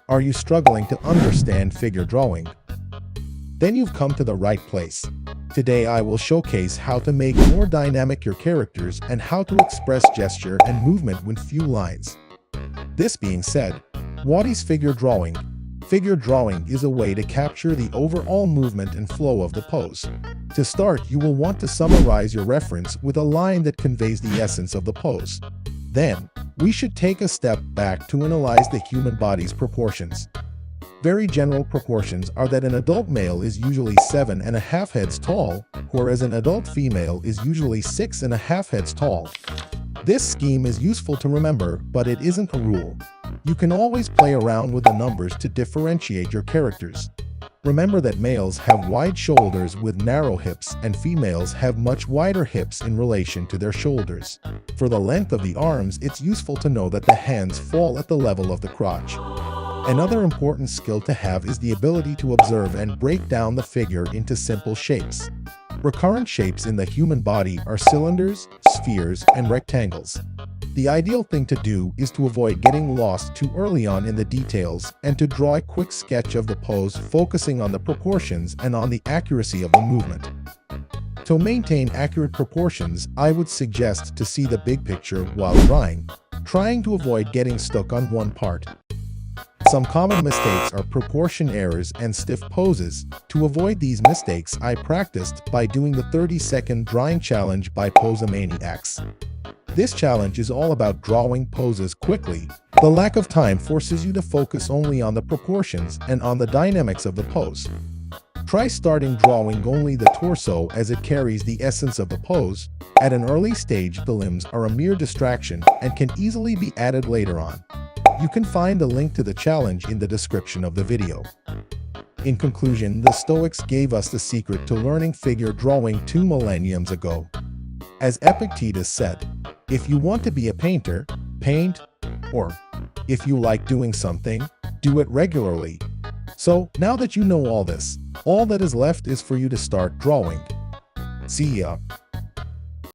Are you struggling to understand figure drawing? Then you've come to the right place. Today I will showcase how to make more dynamic your characters and how to express gesture and movement with few lines. This being said, what is figure drawing? Figure drawing is a way to capture the overall movement and flow of the pose. To start, you will want to summarize your reference with a line that conveys the essence of the pose. Then, we should take a step back to analyze the human body's proportions. Very general proportions are that an adult male is usually 7.5 heads tall, whereas an adult female is usually 6.5 heads tall. This scheme is useful to remember, but it isn't a rule. You can always play around with the numbers to differentiate your characters. Remember that males have wide shoulders with narrow hips and females have much wider hips in relation to their shoulders. For the length of the arms, it's useful to know that the hands fall at the level of the crotch. Another important skill to have is the ability to observe and break down the figure into simple shapes. Recurrent shapes in the human body are cylinders, spheres, and rectangles. The ideal thing to do is to avoid getting lost too early on in the details and to draw a quick sketch of the pose focusing on the proportions and on the accuracy of the movement. To maintain accurate proportions, I would suggest to see the big picture while drawing, trying to avoid getting stuck on one part. Some common mistakes are proportion errors and stiff poses. To avoid these mistakes, I practiced by doing the 30-second drawing challenge by Posemaniacs. This challenge is all about drawing poses quickly. The lack of time forces you to focus only on the proportions and on the dynamics of the pose. Try starting drawing only the torso as it carries the essence of the pose. At an early stage, the limbs are a mere distraction and can easily be added later on. You can find a link to the challenge in the description of the video. In conclusion, the Stoics gave us the secret to learning figure drawing 2 millenniums ago. As Epictetus said, if you want to be a painter, paint, or if you like doing something, do it regularly. So, now that you know all this, all that is left is for you to start drawing. See ya!